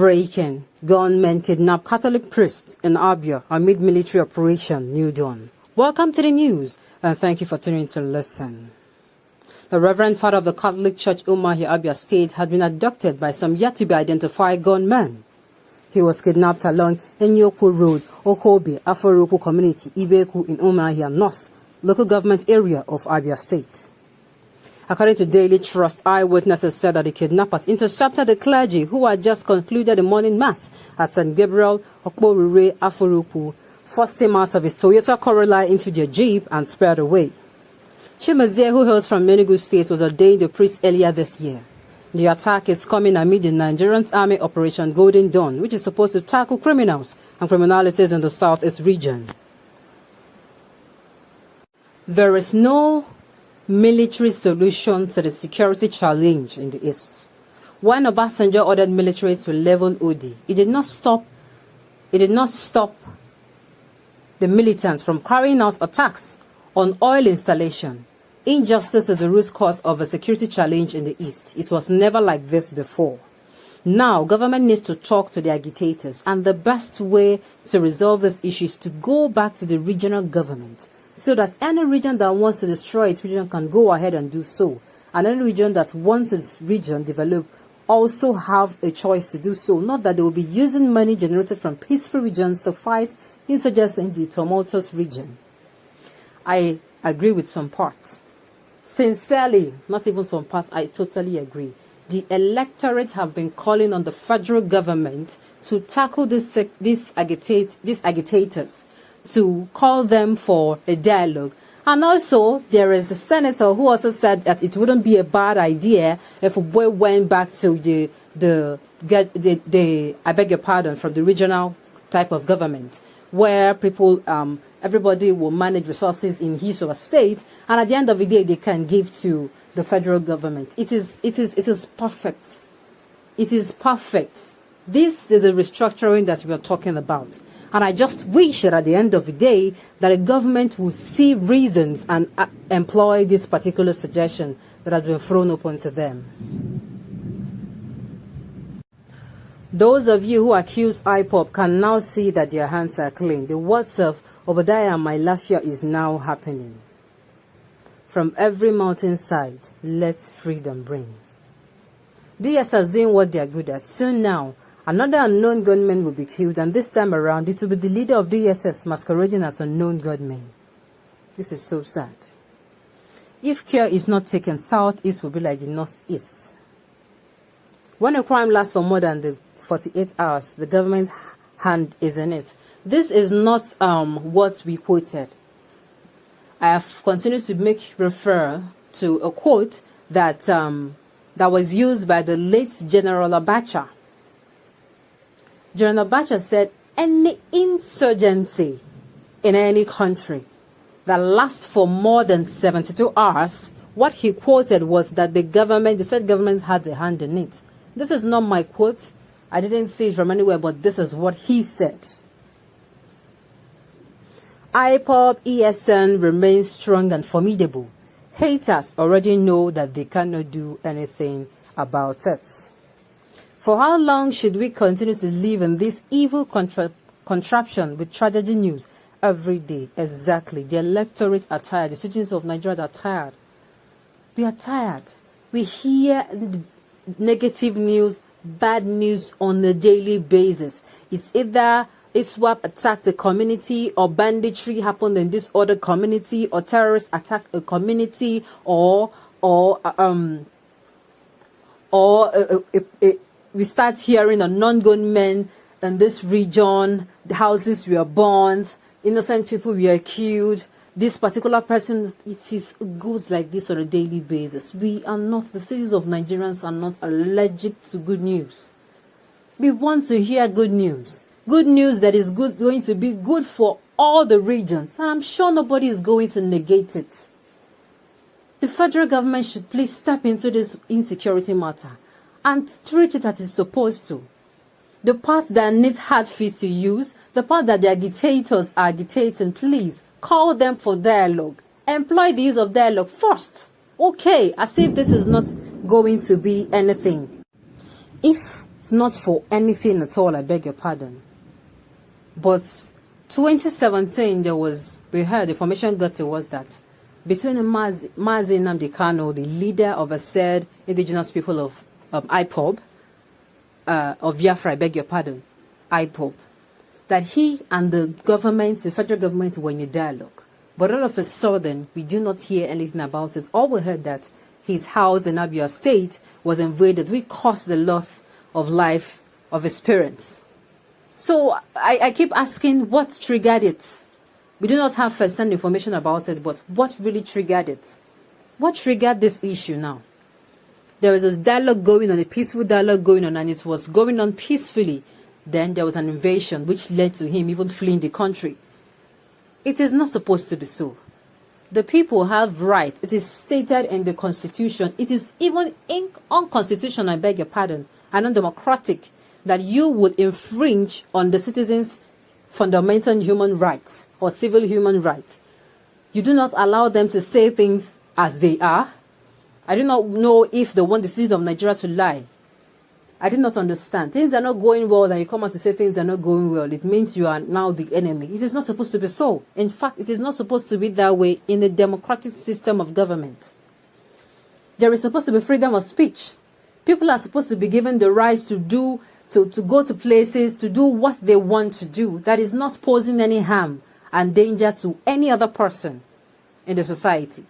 Breaking: gunmen kidnap Catholic priest in Abia amid military operation New Dawn. Welcome to the news, and thank you for tuning to listen. The Reverend Father of the Catholic Church Umuahia, Abia State, had been abducted by some yet-to-be-identified gunmen. He was kidnapped along Enyoku Road, Okobe, Aforoku Community, Ibeku in Umuahia North, local government area of Abia State. According to Daily Trust, eyewitnesses said that the kidnappers intercepted the clergy who had just concluded the morning mass at St. Gabriel, Okporure, Aforoku, forced him out of his Toyota Corolla into their jeep and sped away. Chimazie, who hails from Enugu State, was ordained a priest earlier this year. The attack is coming amid the Nigerian Army Operation K≠dn, which is supposed to tackle criminals and criminalities in the southeast region. There is no military solution to the security challenge in the east. When Obasanjo ordered military to level Odi, it did not stop the militants from carrying out attacks on oil installation. Injustice is the root cause of a security challenge in the east. It was never like this before. Now, government needs to talk to the agitators, and the best way to resolve this issue is to go back to the regional government, so that any region that wants to destroy its region can go ahead and do so. And any region that wants its region developed also have a choice to do so. Not that they will be using money generated from peaceful regions to fight insurgents in the tumultuous region. I agree with some parts. Sincerely, not even some parts, I totally agree. The electorate have been calling on the federal government to tackle these agitators, to call them for a dialogue. And also, there is a senator who also said that it wouldn't be a bad idea if we went back to I beg your pardon, from the regional type of government, where people, everybody will manage resources in his or her state, and at the end of the day, they can give to the federal government. It is perfect. It is perfect. This is the restructuring that we are talking about. And I just wish that at the end of the day, that the government will see reasons and employ this particular suggestion that has been thrown upon to them. Those of you who accuse IPOB can now see that their hands are clean. The words of Obadiah and my Lafia is now happening. From every mountainside, let freedom bring. DSS doing what they are good at. Soon now, another unknown gunman will be killed, and this time around, it will be the leader of DSS masquerading as unknown gunman. This is so sad. If care is not taken, Southeast will be like the Northeast. When a crime lasts for more than the 48 hours, the government's hand is in it. This is not what we quoted. I have continued to refer to a quote that that was used by the late General Abacha. General Abacha said, any insurgency in any country that lasts for more than 72 hours, what he quoted was that the said government has a hand in it. This is not my quote. I didn't see it from anywhere, but this is what he said. IPOB ESN remains strong and formidable. Haters already know that they cannot do anything about it. For how long should we continue to live in this evil contraption with tragedy news every day? Exactly. The electorate are tired. The citizens of Nigeria are tired. We are tired. We hear negative news, bad news on a daily basis. It's either ISWAP attacked a community, or banditry happened in this other community, or terrorists attacked a community, or we start hearing of non-gunmen in this region. The houses were burned, innocent people were killed. This particular person, it goes like this on a daily basis. The citizens of Nigerians are not allergic to good news. We want to hear good news. Good news that is going to be good for all the regions. And I'm sure nobody is going to negate it. The federal government should please step into this insecurity matter and treat it as it's supposed to. The part that needs hard feet to use, the part that the agitators are agitating, please call them for dialogue. Employ the use of dialogue first. Okay, as if this is not going to be anything. If not for anything at all, I beg your pardon. But 2017, we heard, the information got to was that between Mazi Nnamdi Kanu, the leader of a said indigenous people of IPOB, of Biafra, I beg your pardon, IPOB, that he and the government, the federal government, were in a dialogue. But all of a sudden, we do not hear anything about it. All we heard that his house in Abia State was invaded, which caused the loss of life of his parents. So I keep asking, what triggered it? We do not have first-hand information about it, but what really triggered it? What triggered this issue now? There was a dialogue going on, a peaceful dialogue going on, and it was going on peacefully. Then there was an invasion, which led to him even fleeing the country. It is not supposed to be so. The people have rights. It is stated in the Constitution. It is even unconstitutional, I beg your pardon, and undemocratic, that you would infringe on the citizens' fundamental human rights or civil human rights. You do not allow them to say things as they are. I do not know if they want the citizens of Nigeria to lie. I did not understand. Things are not going well, and you come out to say things are not going well. It means you are now the enemy. It is not supposed to be so. In fact, it is not supposed to be that way in a democratic system of government. There is supposed to be freedom of speech. People are supposed to be given the rights to go to places, to do what they want to do. That is not posing any harm and danger to any other person in the society.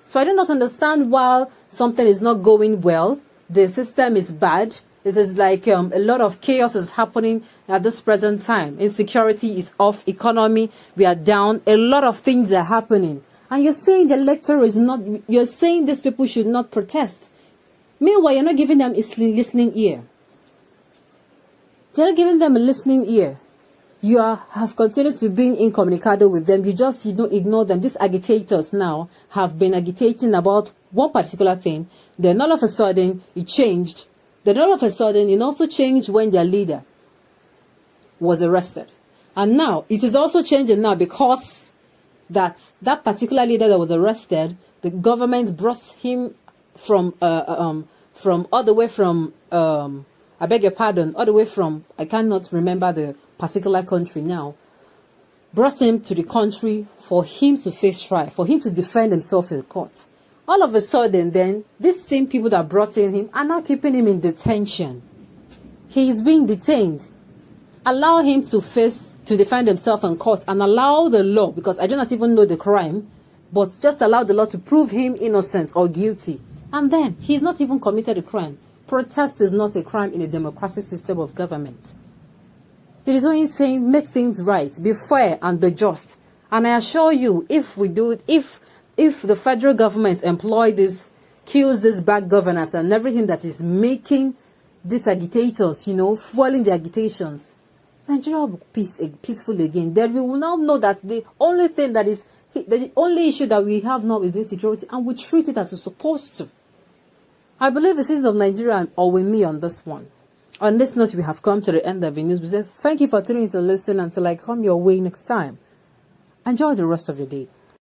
So I do not understand why something is not going well. The system is bad. This is like a lot of chaos is happening at this present time. Insecurity is off. Economy, we are down. A lot of things are happening. And you're saying the electorate is not, you're saying these people should not protest. Meanwhile, you're not giving them a listening ear. You're not giving them a listening ear. You have continued to be incommunicado with them. You don't ignore them. These agitators now have been agitating about one particular thing. Then all of a sudden, it changed. Then all of a sudden, it also changed when their leader was arrested. And now, it is also changing now because that particular leader that was arrested, the government brought him from all the way from, I beg your pardon, all the way from, I cannot remember the particular country now, brought him to the country for him to face trial, for him to defend himself in court. All of a sudden, then, these same people that brought in him are now keeping him in detention. He is being detained. Allow him to defend himself in court and allow the law, because I do not even know the crime, but just allow the law to prove him innocent or guilty. And then, he's not even committed a crime. Protest is not a crime in a democratic system of government. It is only saying, make things right, be fair and be just. And I assure you, if we do it, if the federal government kills these bad governors and everything that is making these agitators, fueling the agitations, Nigeria will be peaceful again. Then we will now know that the only issue that we have now is insecurity, and we treat it as we're supposed to. I believe the citizens of Nigeria are with me on this one. On this note, we have come to the end of the news. We say thank you for tuning in to listen until I come your way next time. Enjoy the rest of your day.